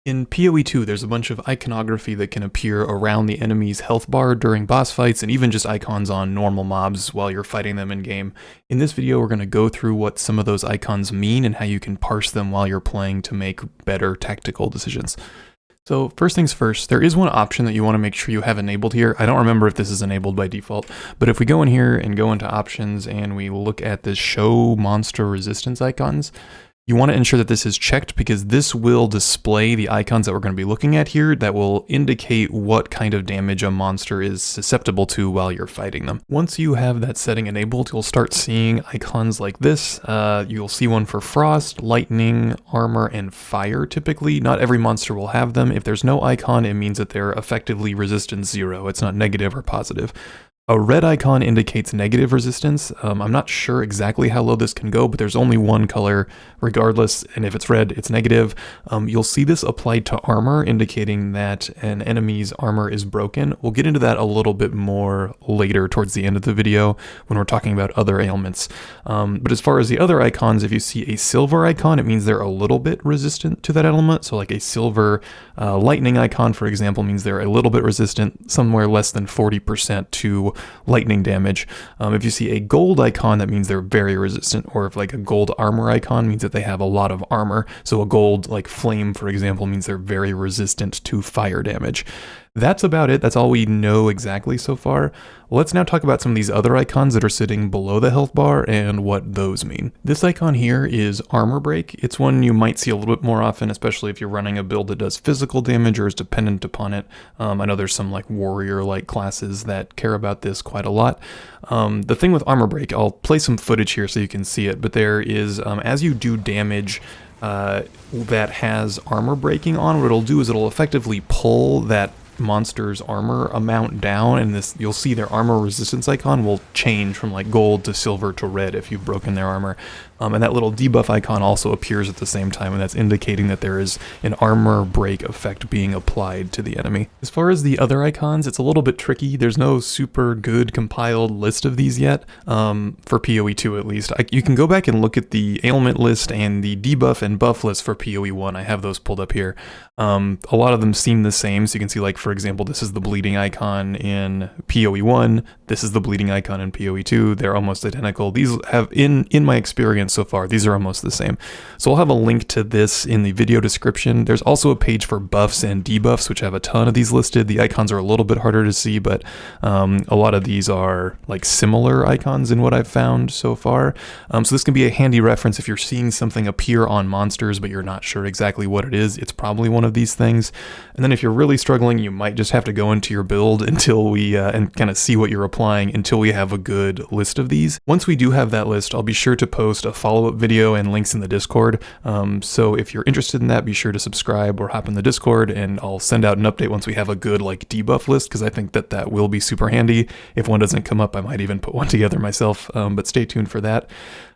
In PoE2, there's a bunch of iconography that can appear around the enemy's health bar during boss fights, and even just icons on normal mobs while you're fighting them in-game. In this video, we're going to go through what some of those icons mean and how you can parse them while you're playing to make better tactical decisions. So first things first, there is one option that you want to make sure you have enabled here. I don't remember if this is enabled by default, but if we go in here and go into options and we look at the show monster resistance icons, you want to ensure that this is checked because this will display the icons that we're going to be looking at here that will indicate what kind of damage a monster is susceptible to while you're fighting them. Once you have that setting enabled, you'll start seeing icons like this. You'll see one for frost, lightning, armor, and fire typically. Not every monster will have them. If there's no icon, it means that they're effectively resistance 0. It's not negative or positive. A red icon indicates negative resistance. I'm not sure exactly how low this can go, but there's only one color regardless, and if it's red, it's negative. You'll see this applied to armor, indicating that an enemy's armor is broken. We'll get into that a little bit more later towards the end of the video when we're talking about other ailments. But as far as the other icons, if you see a silver icon, it means they're a little bit resistant to that element. So like a silver lightning icon, for example, means they're a little bit resistant, somewhere less than 40% to lightning damage. If you see a gold icon, that means they're very resistant, or if like a gold armor icon means that they have a lot of armor. So a gold like flame, for example, means they're very resistant to fire damage. That's about it. That's all we know exactly so far. Let's now talk about some of these other icons that are sitting below the health bar and what those mean. This icon here is armor break. It's one you might see a little bit more often, especially if you're running a build that does physical damage or is dependent upon it. I know there's some like warrior-like classes that care about this quite a lot. The thing with armor break, I'll play some footage here so you can see it, but there is, as you do damage that has armor breaking on, what it'll do is it'll effectively pull that monster's armor amount down, and this you'll see their armor resistance icon will change from like gold to silver to red if you've broken their armor. And that little debuff icon also appears at the same time, and that's indicating that there is an armor break effect being applied to the enemy. As far as the other icons, it's a little bit tricky. There's no super good compiled list of these yet, for PoE2 at least. You can go back and look at the ailment list and the debuff and buff list for PoE1. I have those pulled up here. A lot of them seem the same, so you can see, like, for example, this is the bleeding icon in PoE1, this is the bleeding icon in PoE2, they're almost identical. These have, in my experience so far, these are almost the same. So I'll have a link to this in the video description. There's also a page for buffs and debuffs, which have a ton of these listed. The icons are a little bit harder to see, but a lot of these are like similar icons in what I've found so far. So this can be a handy reference if you're seeing something appear on monsters, but you're not sure exactly what it is. It's probably one of these things. And then if you're really struggling, you might just have to go into your build until we, and kind of see what you're applying until we have a good list of these. Once we do have that list, I'll be sure to post a follow-up video and links in the Discord. So if you're interested in that, be sure to subscribe or hop in the Discord, and I'll send out an update once we have a good like debuff list, because I think that that will be super handy. If one doesn't come up, I might even put one together myself, but stay tuned for that.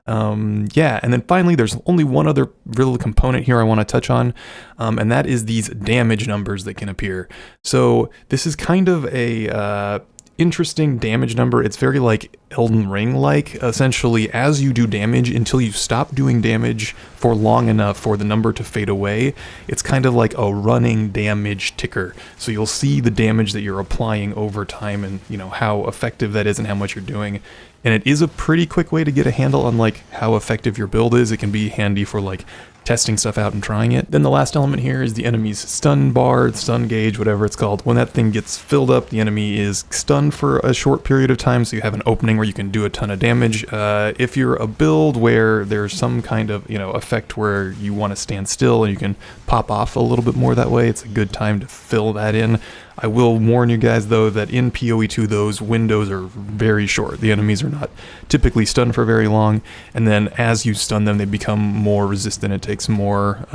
Yeah, and then finally, there's only one other real component here I want to touch on, and that is these damage numbers that can appear. So this is kind of a interesting damage number. It's very like Elden Ring-like. Essentially, as you do damage, until you stop doing damage for long enough for the number to fade away, it's kind of like a running damage ticker. So you'll see the damage that you're applying over time, and you know how effective that is and how much you're doing. And it is a pretty quick way to get a handle on like how effective your build is. It can be handy for like testing stuff out and trying it. Then the last element here is the enemy's stun bar, stun gauge, whatever it's called. When that thing gets filled up, the enemy is stunned for a short period of time, so you have an opening where you can do a ton of damage. If you're a build where there's some kind of, effect where you want to stand still and you can pop off a little bit more that way, it's a good time to fill that in. I will warn you guys, though, that in PoE2, those windows are very short. The enemies are not typically stunned for very long, and then as you stun them, they become more resistant. It takes more,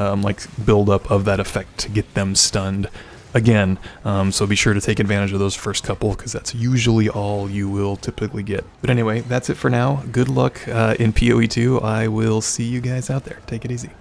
build-up of that effect to get them stunned again. So be sure to take advantage of those first couple, because that's usually all you will typically get. But anyway, that's it for now. Good luck in PoE2. I will see you guys out there. Take it easy.